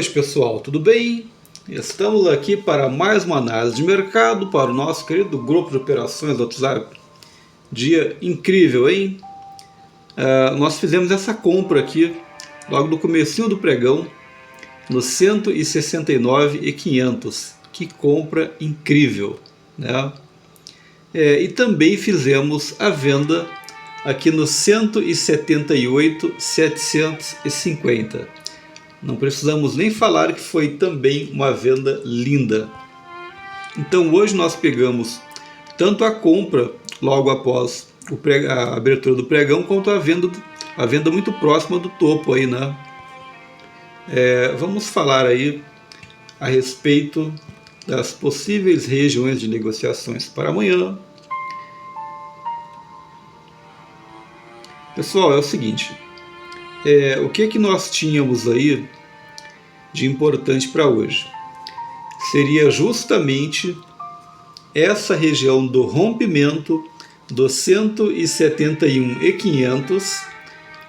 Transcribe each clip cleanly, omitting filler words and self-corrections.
noite, pessoal, tudo bem? Estamos aqui para mais uma análise de mercado para o nosso querido grupo de operações do WhatsApp. Dia incrível, hein? Nós fizemos essa compra aqui logo no comecinho do pregão no 169,500. Que compra incrível, né? E também fizemos a venda aqui no 178,750. Não precisamos nem falar que foi também uma venda linda. Então hoje nós pegamos tanto a compra logo após a abertura do pregão, quanto a venda muito próxima do topo aí, né? Vamos falar aí a respeito das possíveis regiões de negociações para amanhã. Pessoal, é o seguinte, o que nós tínhamos aí de importante para hoje? Seria justamente essa região do rompimento do 171,500,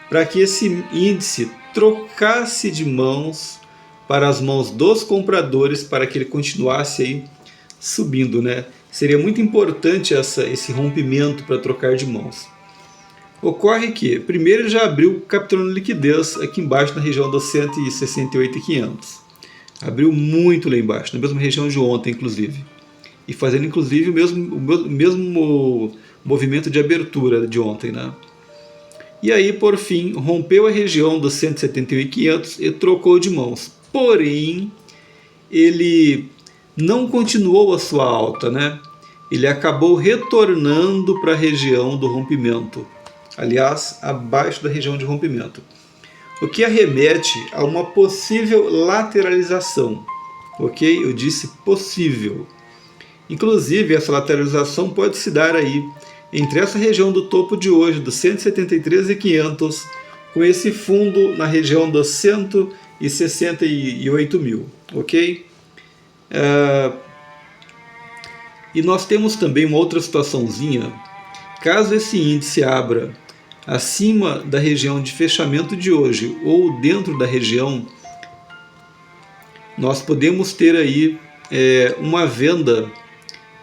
para que esse índice trocasse de mãos para as mãos dos compradores, para que ele continuasse aí subindo, né? Seria muito importante esse rompimento para trocar de mãos. Ocorre que, primeiro, ele já abriu capturando liquidez aqui embaixo na região dos 168,500. Abriu muito lá embaixo, na mesma região de ontem, inclusive. E fazendo, inclusive, o mesmo movimento de abertura de ontem, né? E aí, por fim, rompeu a região dos 171,500 e trocou de mãos. Porém, ele não continuou a sua alta, né? Ele acabou retornando para a região do rompimento. Aliás, abaixo da região de rompimento. O que arremete a uma possível lateralização. Ok? Eu disse possível. Inclusive, essa lateralização pode se dar aí entre essa região do topo de hoje, dos 173.500, com esse fundo na região dos 168 mil. Ok? E nós temos também uma outra situaçãozinha. Caso esse índice abra acima da região de fechamento de hoje ou dentro da região, nós podemos ter aí uma venda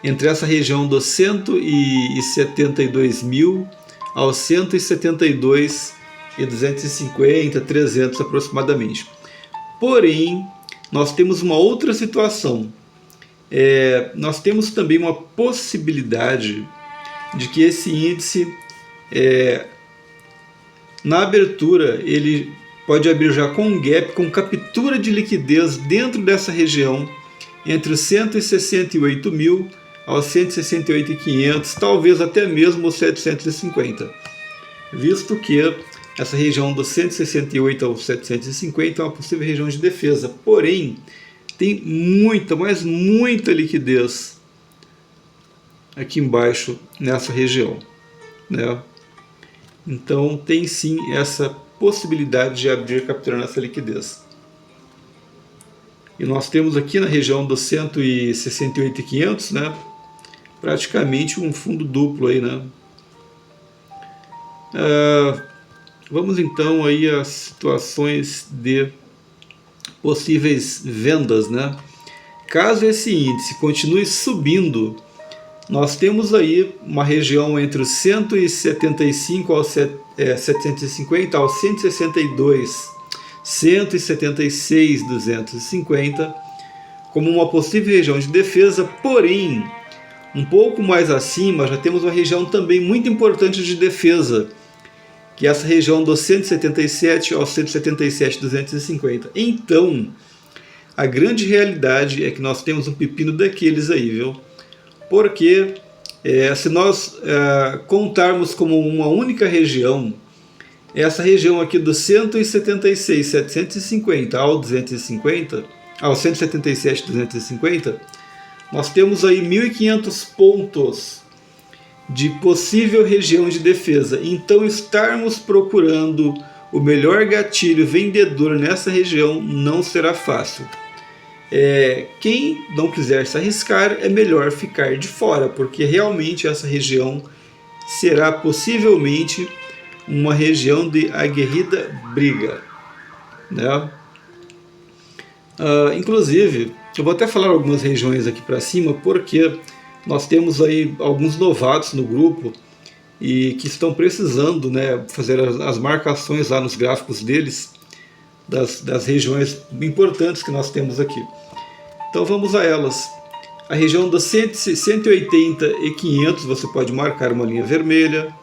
entre essa região dos 172 mil aos 172.250, 300 aproximadamente. Porém, nós temos uma outra situação. Nós temos também uma possibilidade de que esse índice, na abertura, ele pode abrir já com um gap, com captura de liquidez dentro dessa região, entre os 168 mil aos 168.500, talvez até mesmo os 750. Visto que essa região dos 168 aos 750 é uma possível região de defesa. Porém, tem muita, mas muita liquidez aqui embaixo nessa região, né? Então tem sim essa possibilidade de abrir capturando essa liquidez. E nós temos aqui na região dos 168.500, né? Praticamente um fundo duplo aí, né? Vamos então aí às situações de possíveis vendas, né? Caso esse índice continue subindo, nós temos aí uma região entre os 175 aos 750 aos 162, 176, 250, como uma possível região de defesa. Porém, um pouco mais acima já temos uma região também muito importante de defesa, que é essa região dos 177 aos 177, 250. Então, a grande realidade é que nós temos um pepino daqueles aí, viu? Porque se nós contarmos como uma única região, essa região aqui dos 176, 750 ao 250, ao 177, 250, nós temos aí 1.500 pontos de possível região de defesa. Então, estarmos procurando o melhor gatilho vendedor nessa região não será fácil. Quem não quiser se arriscar, é melhor ficar de fora, porque realmente essa região será possivelmente uma região de aguerrida briga, né? Inclusive, eu vou até falar algumas regiões aqui para cima, porque nós temos aí alguns novatos no grupo e que estão precisando, né, fazer as marcações lá nos gráficos deles das regiões importantes que nós temos aqui. Então vamos a elas. A região dos 180 e 500 você pode marcar uma linha vermelha.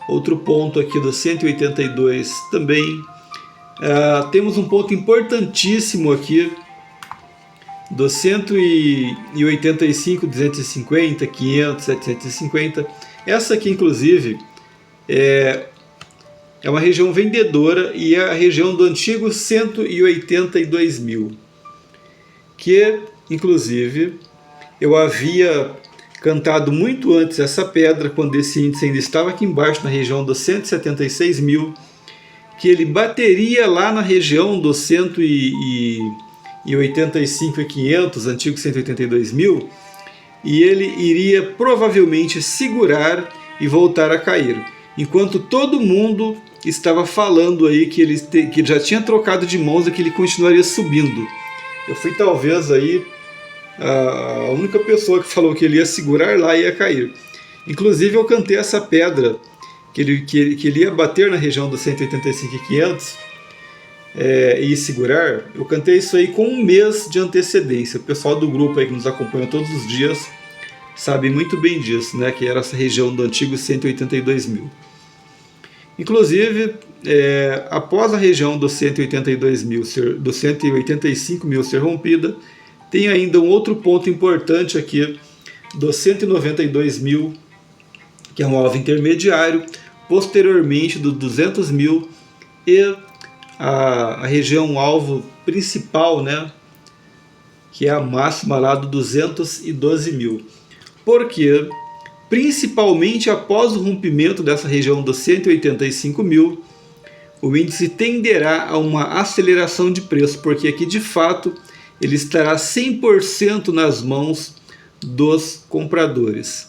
Outro ponto aqui dos 182 também. Temos um ponto importantíssimo aqui dos 185, 250, 500, 750. Essa aqui, inclusive, é uma região vendedora e é a região do antigo 182 mil, que, inclusive, eu havia cantado muito antes essa pedra, quando esse índice ainda estava aqui embaixo, na região dos 176 mil, que ele bateria lá na região dos 185 e 500, antigo 182 mil, e ele iria provavelmente segurar e voltar a cair. Enquanto todo mundo estava falando aí que ele já tinha trocado de mãos e que ele continuaria subindo. Eu fui talvez aí a única pessoa que falou que ele ia segurar lá e ia cair. Inclusive eu cantei essa pedra, que ele ia bater na região dos 185 e 500 e segurar. Eu cantei isso aí com um mês de antecedência. O pessoal do grupo aí que nos acompanha todos os dias sabe muito bem disso, né? Que era essa região do antigo 182 mil. Inclusive, após a região dos 182 mil, dos 185 mil ser rompida, tem ainda um outro ponto importante aqui dos 192 mil, que é um alvo intermediário, posteriormente dos 200 mil e a região alvo principal, né, que é a máxima lá do 212 mil. Porque, principalmente após o rompimento dessa região dos 185 mil, o índice tenderá a uma aceleração de preço, porque aqui de fato ele estará 100% nas mãos dos compradores,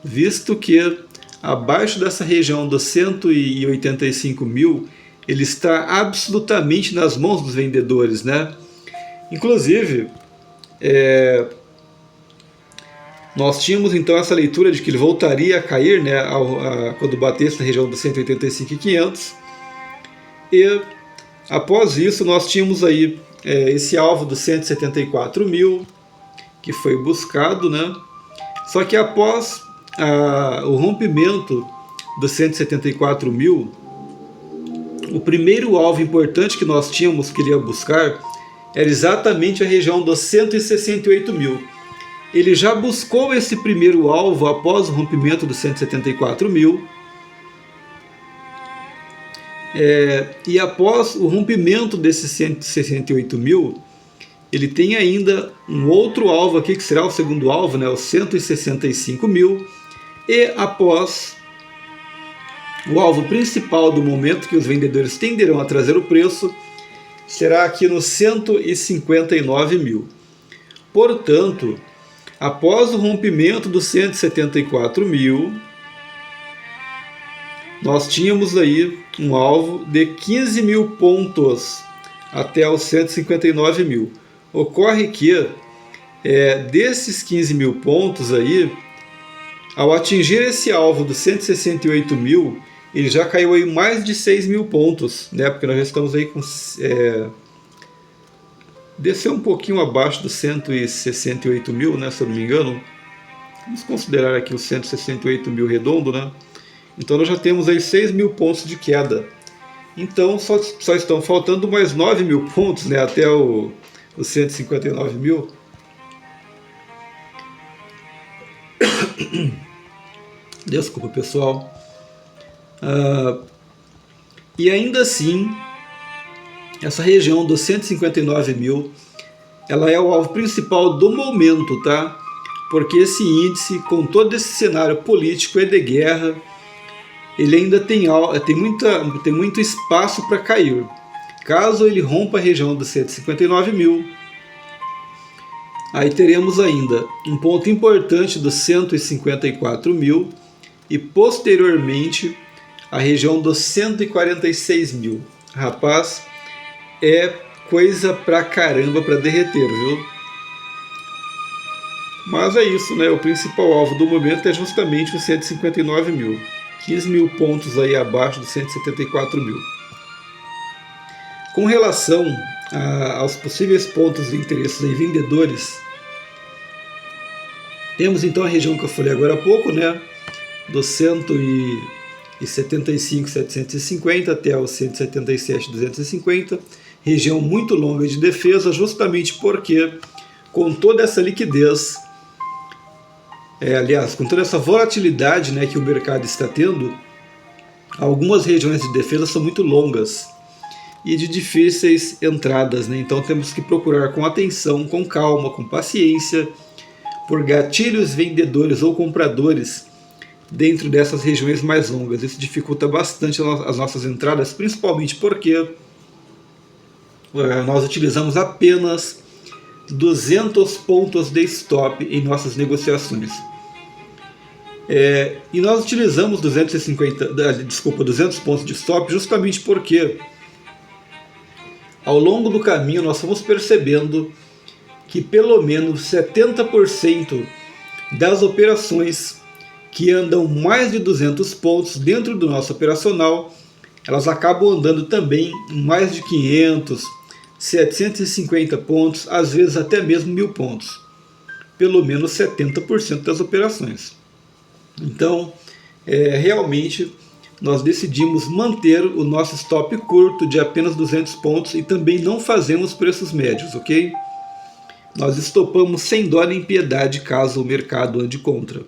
visto que abaixo dessa região dos 185 mil ele está absolutamente nas mãos dos vendedores, né? Inclusive, nós tínhamos então essa leitura de que ele voltaria a cair, né, quando batesse na região dos 185 e 500. E após isso nós tínhamos aí esse alvo dos 174 mil, que foi buscado, né? Só que após o rompimento dos 174 mil, o primeiro alvo importante que nós tínhamos que ele ia buscar era exatamente a região dos 168 mil. Ele já buscou esse primeiro alvo após o rompimento dos 174 mil. E após o rompimento desses 168 mil, ele tem ainda um outro alvo aqui, que será o segundo alvo, né, os 165 mil. E após o alvo principal do momento, que os vendedores tenderão a trazer o preço, será aqui nos 159 mil. Portanto, após o rompimento dos 174 mil, nós tínhamos aí um alvo de 15 mil pontos até os 159 mil. Ocorre que desses 15 mil pontos aí, ao atingir esse alvo dos 168 mil, ele já caiu aí mais de 6 mil pontos, né? Porque nós já estamos aí com... desceu um pouquinho abaixo dos 168 mil, né, se eu não me engano. Vamos considerar aqui os 168 mil redondo, né? Então nós já temos aí 6 mil pontos de queda. Então só estão faltando mais 9 mil pontos, né, até os 159 mil. Desculpa, pessoal. E ainda assim, essa região dos 159 mil, ela é o alvo principal do momento, tá? Porque esse índice, com todo esse cenário político e de guerra, ele ainda tem muito espaço para cair. Caso ele rompa a região dos 159 mil, aí teremos ainda um ponto importante dos 154 mil e posteriormente a região dos 146 mil. Rapaz, é coisa pra caramba para derreter, viu? Mas é isso, né? O principal alvo do momento é justamente os 159 mil. 15 mil pontos aí abaixo dos 174 mil. Com relação aos possíveis pontos de interesse em vendedores, temos então a região que eu falei agora há pouco, né? Dos 175,750 até os 177,250. Região muito longa de defesa, justamente porque com toda essa liquidez, aliás, com toda essa volatilidade, né, que o mercado está tendo, algumas regiões de defesa são muito longas e de difíceis entradas, né? Então temos que procurar com atenção, com calma, com paciência, por gatilhos vendedores ou compradores dentro dessas regiões mais longas. Isso dificulta bastante as nossas entradas, principalmente porque nós utilizamos apenas 200 pontos de stop em nossas negociações. E nós utilizamos 200 pontos de stop justamente porque ao longo do caminho nós fomos percebendo que pelo menos 70% das operações que andam mais de 200 pontos dentro do nosso operacional, elas acabam andando também mais de 500, 750 pontos, às vezes até mesmo 1000 pontos. Pelo menos 70% das operações. Então, realmente, nós decidimos manter o nosso stop curto de apenas 200 pontos e também não fazemos preços médios, ok? Nós estopamos sem dó nem piedade caso o mercado ande contra.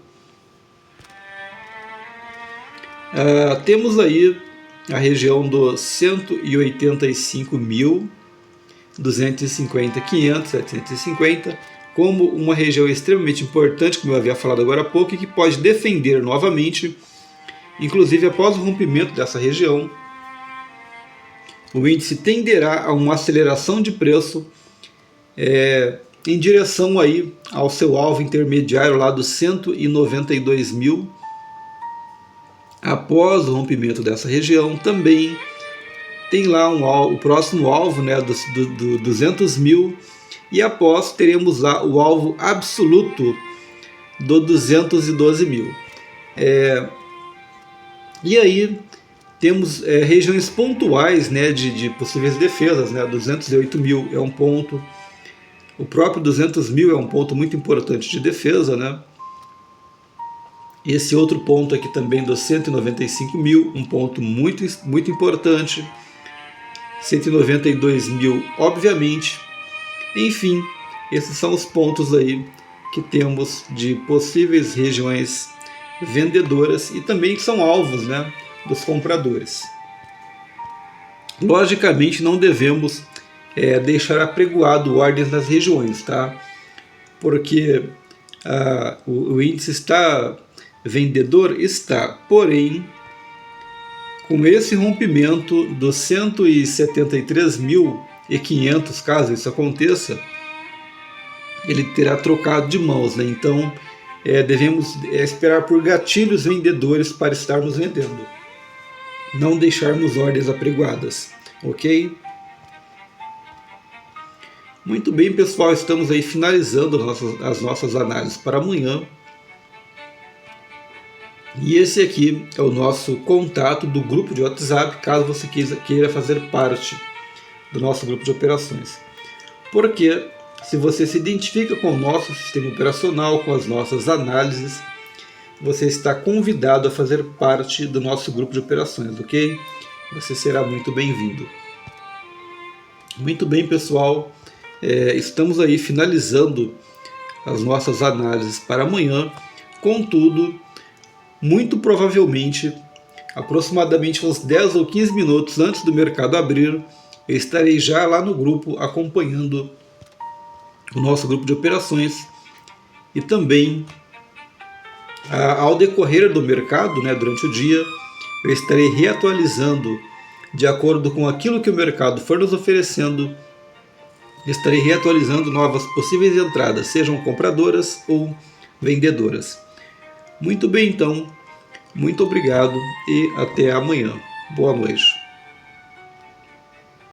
Temos aí a região dos 185.250, 500, 750, como uma região extremamente importante, como eu havia falado agora há pouco, e que pode defender novamente, inclusive após o rompimento dessa região. O índice tenderá a uma aceleração de preço em direção aí ao seu alvo intermediário lá dos 192 mil. Após o rompimento dessa região, também tem lá o próximo alvo, né, do 200 mil, e após teremos lá o alvo absoluto do 212 mil. E aí temos regiões pontuais, né, de possíveis defesas, né, 208 mil é um ponto, o próprio 200 mil é um ponto muito importante de defesa, né? Esse outro ponto aqui também dos 195 mil, um ponto muito, muito importante. 192 mil, obviamente. Enfim, esses são os pontos aí que temos de possíveis regiões vendedoras e também que são alvos, né, dos compradores. Logicamente não devemos deixar apregoado ordens nas regiões, tá? Porque o índice está vendedor, está, porém, com esse rompimento dos 173.500, caso isso aconteça, ele terá trocado de mãos, né? Então devemos esperar por gatilhos vendedores para estarmos vendendo, não deixarmos ordens apregoadas, ok? Muito bem, pessoal, estamos aí finalizando as nossas análises para amanhã. E esse aqui é o nosso contato do grupo de WhatsApp, caso você queira fazer parte do nosso grupo de operações. Porque se você se identifica com o nosso sistema operacional, com as nossas análises, você está convidado a fazer parte do nosso grupo de operações, ok? Você será muito bem-vindo. Muito bem, pessoal, estamos aí finalizando as nossas análises para amanhã. Contudo, muito provavelmente, aproximadamente uns 10 ou 15 minutos antes do mercado abrir, eu estarei já lá no grupo acompanhando o nosso grupo de operações e também ao decorrer do mercado, né, durante o dia, eu estarei reatualizando de acordo com aquilo que o mercado for nos oferecendo, estarei reatualizando novas possíveis entradas, sejam compradoras ou vendedoras. Muito bem, então, muito obrigado e até amanhã. Boa noite.